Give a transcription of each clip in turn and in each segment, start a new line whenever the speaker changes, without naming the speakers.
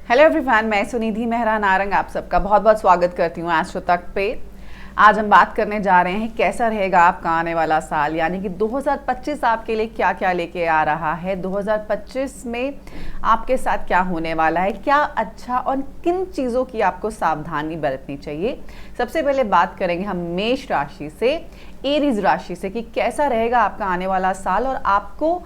Hello everyone, मैं सुनिधि मेहरा नारंग आप सबका बहुत बहुत स्वागत करती हूँ एस्ट्रो तक पे। आज हम बात करने जा रहे हैं कैसा रहेगा आपका आने वाला साल, यानी कि 2025 आपके लिए क्या क्या लेके आ रहा है। 2025 में आपके साथ क्या होने वाला है, क्या अच्छा और किन चीज़ों की आपको सावधानी बरतनी चाहिए। सबसे पहले बात करेंगे हम मेष राशि से, एरीज राशि से, कि कैसा रहेगा आपका आने वाला साल और आपको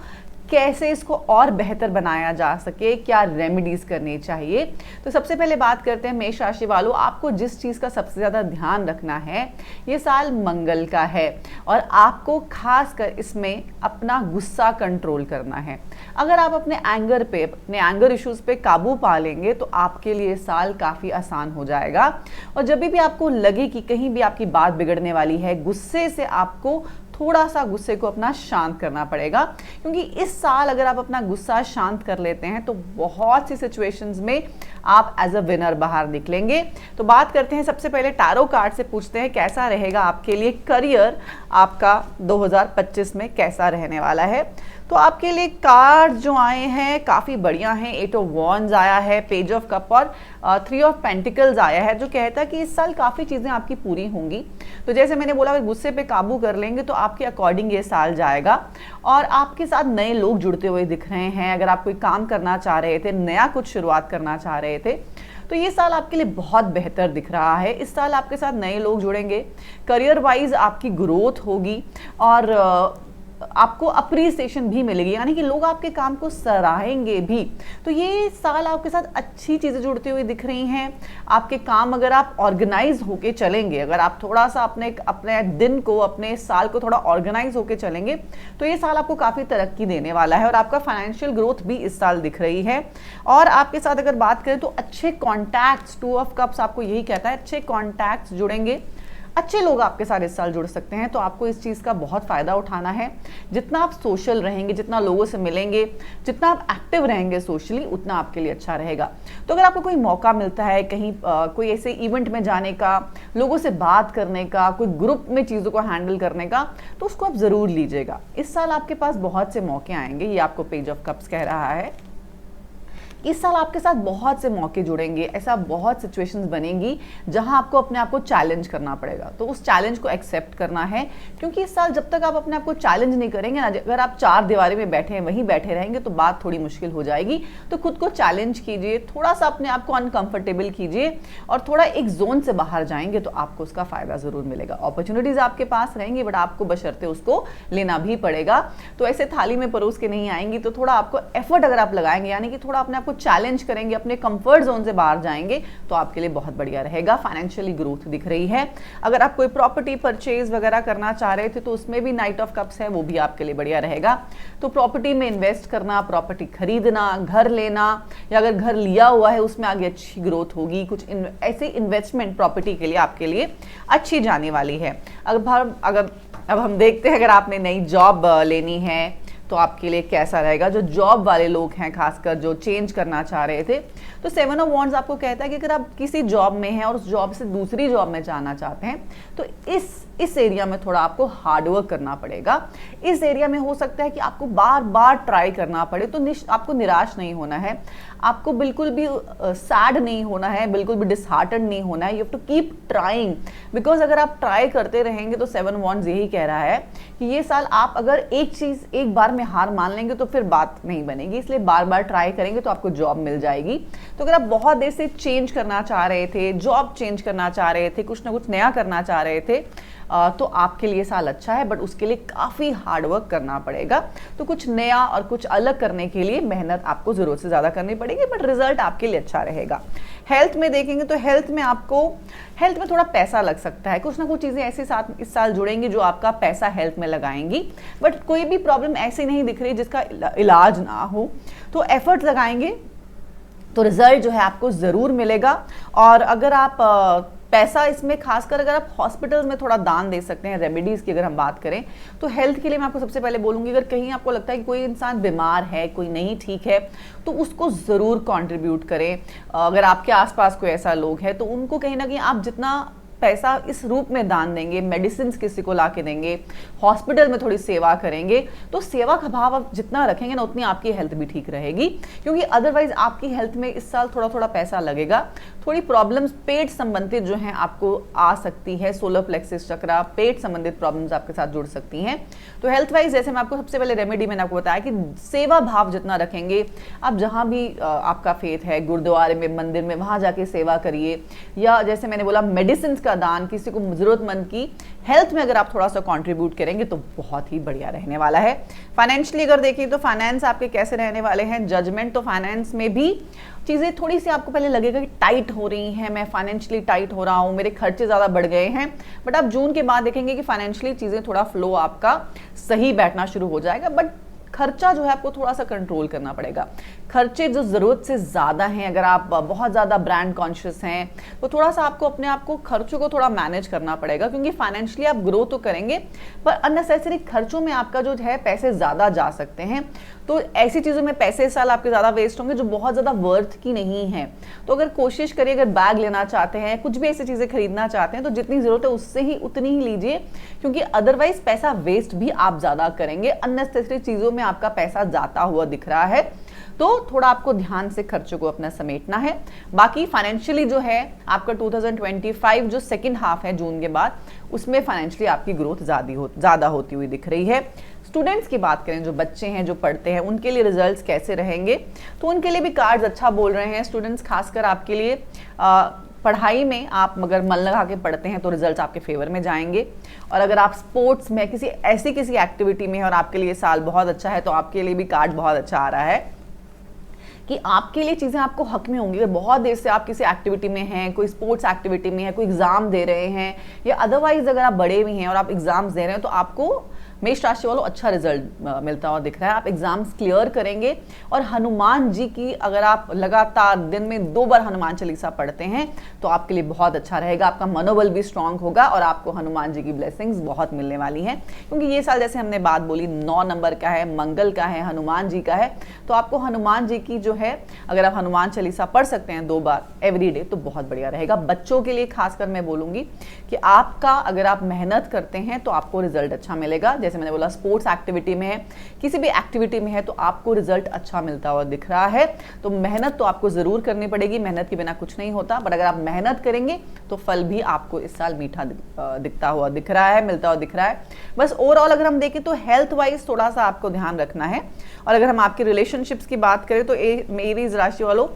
कैसे इसको और बेहतर बनाया जा सके, क्या रेमेडीज करनी चाहिए। तो सबसे पहले बात करते हैं मेष राशि वालों, आपको जिस चीज़ का सबसे ज़्यादा ध्यान रखना है, ये साल मंगल का है और आपको खास कर इसमें अपना गुस्सा कंट्रोल करना है। अगर आप अपने एंगर इश्यूज पे काबू पा लेंगे तो आपके लिए साल काफ़ी आसान हो जाएगा। और जब भी आपको लगे कि कहीं भी आपकी बात बिगड़ने वाली है, गुस्से से आपको थोड़ा सा गुस्से को अपना शांत करना पड़ेगा, क्योंकि इस साल अगर आप अपना गुस्सा शांत कर लेते हैं तो बहुत सी सिचुएशंस में आप एज अ विनर बाहर निकलेंगे। तो बात करते हैं, सबसे पहले टैरो कार्ड से पूछते हैं कैसा रहेगा आपके लिए करियर, आपका 2025 में कैसा रहने वाला है। तो आपके लिए कार्ड जो आए हैं काफ़ी बढ़िया हैं। 8 ऑफ वॉन्ड्स आया है, पेज ऑफ कप और 3 ऑफ पेंटिकल्स आया है, जो कहता है कि इस साल काफ़ी चीज़ें आपकी पूरी होंगी। तो जैसे मैंने बोला, अगर गुस्से पे काबू कर लेंगे तो आपके अकॉर्डिंग ये साल जाएगा और आपके साथ नए लोग जुड़ते हुए दिख रहे हैं। अगर आप कोई काम करना चाह रहे थे, नया कुछ शुरुआत करना चाह रहे थे, तो ये साल आपके लिए बहुत बेहतर दिख रहा है। इस साल आपके साथ नए लोग जुड़ेंगे, करियर वाइज आपकी ग्रोथ होगी और आपको अप्रिसिएशन भी मिलेगी, यानी कि लोग आपके काम को सराहेंगे भी। तो ये साल आपके साथ अच्छी चीज़ें जुड़ती हुई दिख रही हैं। आपके काम, अगर आप ऑर्गेनाइज होके चलेंगे, अगर आप थोड़ा सा अपने दिन को, अपने साल को थोड़ा ऑर्गेनाइज होके चलेंगे, तो ये साल आपको काफ़ी तरक्की देने वाला है और आपका फाइनेंशियल ग्रोथ भी इस साल दिख रही है। और आपके साथ अगर बात करें तो अच्छे कॉन्टैक्ट्स, 2 ऑफ कप्स आपको यही कहता है, अच्छे कॉन्टैक्ट्स जुड़ेंगे, अच्छे लोग आपके साथ इस साल जुड़ सकते हैं। तो आपको इस चीज़ का बहुत फ़ायदा उठाना है। जितना आप सोशल रहेंगे, जितना लोगों से मिलेंगे, जितना आप एक्टिव रहेंगे सोशली, उतना आपके लिए अच्छा रहेगा। तो अगर आपको कोई मौका मिलता है कहीं कोई ऐसे इवेंट में जाने का, लोगों से बात करने का, कोई ग्रुप में चीज़ों को हैंडल करने का, तो उसको आप ज़रूर लीजिएगा। इस साल आपके पास बहुत से मौके आएंगे, ये आपको पेज ऑफ कप्स कह रहा है। इस साल आपके साथ बहुत से मौके जुड़ेंगे, ऐसा बहुत सिचुएशंस बनेंगी जहां आपको अपने आप को चैलेंज करना पड़ेगा। तो उस चैलेंज को एक्सेप्ट करना है, क्योंकि इस साल जब तक आप अपने आप को चैलेंज नहीं करेंगे ना, अगर आप 4 दीवारी में बैठे हैं, वहीं बैठे रहेंगे, तो बात थोड़ी मुश्किल हो जाएगी। तो खुद को चैलेंज कीजिए, थोड़ा सा अपने आप को अनकंफर्टेबल कीजिए और थोड़ा एक जोन से बाहर जाएंगे तो आपको उसका फायदा जरूर मिलेगा। अपॉर्चुनिटीज आपके पास रहेंगी, बट आपको बशर्ते उसको लेना भी पड़ेगा। तो ऐसे थाली में परोस के नहीं आएंगी। तो थोड़ा आपको एफर्ट अगर आप लगाएंगे, यानी कि थोड़ा अपने आपको चैलेंज करेंगे, अपने कंफर्ट जोन से बाहर जाएंगे, तो आपके लिए बहुत बढ़िया रहेगा। फाइनेंशियली ग्रोथ दिख रही है। अगर आप कोई प्रॉपर्टी परचेज वगैरह करना चाह रहे थे तो उसमें भी नाइट ऑफ कप्स है, वो भी आपके लिए बढ़िया रहेगा। तो प्रॉपर्टी में इन्वेस्ट करना, प्रॉपर्टी खरीदना, घर लेना, या अगर घर लिया हुआ है उसमें आगे अच्छी ग्रोथ होगी। कुछ ऐसे इन्वेस्टमेंट प्रॉपर्टी के लिए आपके लिए अच्छी जाने वाली है। अब हम देखते हैं, अगर आपने नई जॉब लेनी है तो आपके लिए कैसा रहेगा। जो जॉब वाले लोग हैं, खासकर जो चेंज करना चाह रहे थे, तो 7 ऑफ वॉन्ड्स आपको कहता है कि अगर आप किसी जॉब में हैं और उस जॉब से दूसरी जॉब में जाना चाहते हैं, तो इस एरिया में थोड़ा आपको हार्डवर्क करना पड़ेगा। इस एरिया में हो सकता है कि आपको बार बार ट्राई करना पड़े। तो आपको निराश नहीं होना है, आपको बिल्कुल भी सैड नहीं होना है, बिल्कुल भी डिसहार्टेंड नहीं होना है। You have to keep trying, because अगर आप ट्राई करते रहेंगे तो 7 वॉन्ड्स यही कह रहा है कि ये साल आप अगर एक चीज़ एक बार में हार मान लेंगे तो फिर बात नहीं बनेगी। इसलिए बार बार ट्राई करेंगे तो आपको जॉब मिल जाएगी। तो अगर आप बहुत देर से चेंज करना चाह रहे थे, जॉब चेंज करना चाह रहे थे, कुछ ना कुछ नया करना चाह रहे थे, तो आपके लिए साल अच्छा है, बट उसके लिए काफ़ी हार्डवर्क करना पड़ेगा। तो कुछ नया और कुछ अलग करने के लिए मेहनत आपको ज़रूरत से ज़्यादा करनी पड़ेगी, बट रिजल्ट आपके लिए अच्छा रहेगा। हेल्थ में देखेंगे तो हेल्थ में थोड़ा पैसा लग सकता है। कुछ ना कुछ चीज़ें ऐसे साथ इस साल जुड़ेंगी जो आपका पैसा हेल्थ में लगाएंगी, बट कोई भी प्रॉब्लम ऐसी नहीं दिख रही जिसका इलाज ना हो। तो एफर्ट लगाएंगे तो रिजल्ट जो है आपको ज़रूर मिलेगा। और अगर आप पैसा इसमें, खासकर अगर आप हॉस्पिटल्स में थोड़ा दान दे सकते हैं, रेमेडीज़ की अगर हम बात करें, तो हेल्थ के लिए मैं आपको सबसे पहले बोलूँगी, अगर कहीं आपको लगता है कि कोई इंसान बीमार है, कोई नहीं ठीक है, तो उसको ज़रूर कंट्रीब्यूट करें। अगर आपके आसपास कोई ऐसा लोग है तो उनको कहीं ना कहीं आप जितना पैसा इस रूप में दान देंगे, मेडिसिन किसी को ला के देंगे, हॉस्पिटल में थोड़ी सेवा करेंगे, तो सेवा का भाव आप जितना रखेंगे ना उतनी आपकी हेल्थ भी ठीक रहेगी। क्योंकि अदरवाइज आपकी हेल्थ में इस साल थोड़ा थोड़ा पैसा लगेगा, थोड़ी प्रॉब्लम्स पेट संबंधित जो हैं आपको आ सकती है, सोलर प्लेक्सिस चक्रा, पेट संबंधित प्रॉब्लम्स आपके साथ जुड़ सकती हैं। तो हेल्थ वाइज जैसे मैं आपको सबसे पहले रेमेडी मैंने आपको बताया कि सेवा भाव जितना रखेंगे, आप जहां भी आपका फेथ है, गुरुद्वारे में, मंदिर में, वहां जाके सेवा करिए, या जैसे मैंने बोला मेडिसिन का दान, किसी को जरूरतमंद की हेल्थ में अगर आप थोड़ा सा कंट्रीब्यूट करेंगे तो बहुत ही बढ़िया रहने वाला है। फाइनेंशियली अगर देखें तो फाइनेंस आपके कैसे रहने वाले हैं, जजमेंट, तो फाइनेंस में भी चीजें थोड़ी सी आपको पहले लगेगा कि टाइट हो रही हैं, मैं फाइनेंशियली टाइट हो रहा हूं, मेरे खर्चे ज्यादा बढ़ गए हैं, बट आप जून के बाद देखेंगे कि फाइनेंशियली चीजें थोड़ा फ्लो आपका सही बैठना शुरू हो जाएगा। बट खर्चा जो है आपको थोड़ा सा कंट्रोल करना पड़ेगा। खर्चे जो जरूरत से ज्यादा हैं, अगर आप बहुत ज्यादा ब्रांड कॉन्शियस हैं तो थोड़ा सा आपको अपने आप को खर्चों को थोड़ा मैनेज करना पड़ेगा, क्योंकि फाइनेंशियली आप ग्रो तो करेंगे पर अननेसेसरी खर्चों में आपका जो है पैसे ज्यादा जा सकते हैं। तो ऐसी चीजों में पैसे इस साल आपके ज्यादा वेस्ट होंगे जो बहुत ज्यादा वर्थ की नहीं है। तो अगर कोशिश करिए, अगर बैग लेना चाहते हैं, कुछ भी ऐसी चीजें खरीदना चाहते हैं, तो जितनी जरूरत है उससे ही उतनी ही लीजिए, क्योंकि अदरवाइज पैसा वेस्ट भी आप ज्यादा करेंगे, अननेसेसरी चीजों में आपका पैसा जाता हुआ दिख रहा है। तो थोड़ा आपको ध्यान से खर्चों को अपना समेटना है। बाकी फाइनेंशियली जो है आपका 2025 जो सेकंड हाफ है जून के बाद, उसमें फाइनेंशियली आपकी ग्रोथ ज्यादा होती हुई दिख रही है। स्टूडेंट्स की बात करें, जो बच्चे हैं जो पढ़ते हैं, उनके लिए रिजल्ट्स कैसे रहेंगे, तो उनके लिए भी कार्ड्स अच्छा बोल रहे हैं। स्टूडेंट्स खासकर आपके लिए पढ़ाई में आप अगर मन लगा के पढ़ते हैं तो रिजल्ट्स आपके फेवर में जाएंगे। और अगर आप स्पोर्ट्स में किसी एक्टिविटी में हैं और आपके लिए साल बहुत अच्छा है, तो आपके लिए भी कार्ड बहुत अच्छा आ रहा है कि आपके लिए चीज़ें आपको हक में होंगी। अगर बहुत देर से आप किसी एक्टिविटी में हैं, कोई स्पोर्ट्स एक्टिविटी में है, कोई एग्जाम दे रहे हैं, या अदरवाइज अगर आप बड़े भी हैं और आप एग्जाम्स दे रहे हैं, तो आपको मेष राशि वालों अच्छा रिजल्ट मिलता हुआ दिख रहा है। आप एग्जाम्स क्लियर करेंगे। और हनुमान जी की अगर आप लगातार दिन में 2 बार हनुमान चालीसा पढ़ते हैं तो आपके लिए बहुत अच्छा रहेगा, आपका मनोबल भी स्ट्रांग होगा और आपको हनुमान जी की ब्लेसिंग्स बहुत मिलने वाली हैं। क्योंकि ये साल जैसे हमने बात बोली 9 नंबर का है, मंगल का है, हनुमान जी का है, तो आपको हनुमान जी की जो है, अगर आप हनुमान चालीसा पढ़ सकते हैं 2 बार एवरी डे तो बहुत बढ़िया रहेगा। बच्चों के लिए खासकर मैं बोलूंगी कि आपका अगर आप मेहनत करते हैं तो आपको रिजल्ट अच्छा मिलेगा। जैसे मैंने बोला स्पोर्ट्स एक्टिविटी में है, किसी भी एक्टिविटी में है, तो आपको रिजल्ट अच्छा मिलता हुआ दिख रहा है। तो मेहनत तो आपको जरूर करनी पड़ेगी, मेहनत के बिना कुछ नहीं होता, पर अगर आप मेहनत करेंगे तो फल भी आपको इस साल मीठा दिखता हुआ दिख रहा है, मिलता हुआ दिख रहा है। बस ओवरऑल अगर हम देखें तो हेल्थ वाइज थोड़ा सा आपको ध्यान रखना है। और अगर हम आपके रिलेशनशिप्स की बात करें तो एरीज राशि वालों,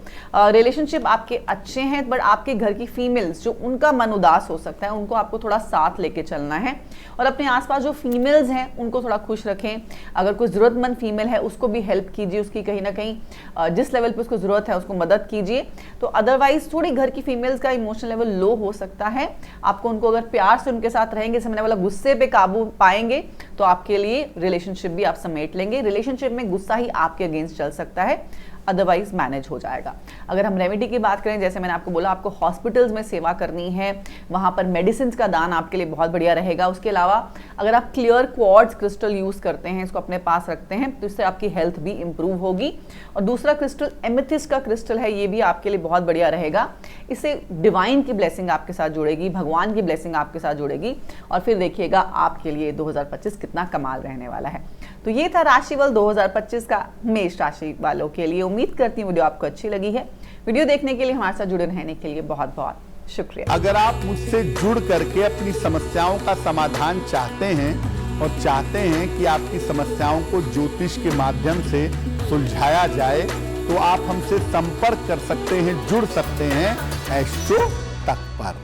रिलेशनशिप आपके अच्छे हैं, बट आपके घर की फीमेल्स जो उनका मन उदास हो सकता है, उनको आपको थोड़ा साथ लेके चलना है। और अपने आसपास जो फीमेल्स हैं उनको थोड़ा खुश रखें। अगर कोई जरूरतमंद फीमेल है उसको भी हेल्प कीजिए, उसकी कहीं ना कहीं जिस लेवल पे उसको जरूरत है उसको मदद कीजिए। तो अदरवाइज थोड़ी घर की फीमेल्स का इमोशनल लेवल लो हो सकता है। आपको उनको अगर प्यार से उनके साथ रहेंगे, जैसे मैंने बोला गुस्से पे काबू पाएंगे, तो आपके लिए रिलेशनशिप भी आप समेट लेंगे। रिलेशनशिप में गुस्सा ही आपके अगेंस्ट चल सकता है, अदरवाइज मैनेज हो जाएगा। अगर हम रेमेडी की बात करें, जैसे मैंने आपको बोला आपको हॉस्पिटल्स में सेवा करनी है, वहां पर मेडिसिन का दान आपके लिए बहुत बढ़िया रहेगा। उसके अलावा अगर आप क्लियर क्वार्ट्ज क्रिस्टल यूज करते हैं, इसको अपने पास रखते हैं, तो इससे आपकी हेल्थ भी इंप्रूव होगी। और दूसरा क्रिस्टल एमेथिस्ट का क्रिस्टल है, ये भी आपके लिए बहुत बढ़िया रहेगा। इससे डिवाइन की ब्लेसिंग आपके साथ जुड़ेगी, भगवान की ब्लेसिंग आपके साथ जुड़ेगी, और फिर देखिएगा आपके लिए 2025 कितना कमाल रहने वाला है। तो ये था राशिफल 2025 का मेष राशि वालों के लिए। उम्मीद करती हूँ वीडियो आपको अच्छी लगी है। वीडियो देखने के लिए, हमारे साथ जुड़े रहने के लिए बहुत बहुत शुक्रिया।
अगर आप मुझसे जुड़ करके अपनी समस्याओं का समाधान चाहते हैं और चाहते हैं कि आपकी समस्याओं को ज्योतिष के माध्यम से सुलझाया जाए, तो आप हमसे संपर्क कर सकते हैं, जुड़ सकते हैं एस्ट्रो तक पर।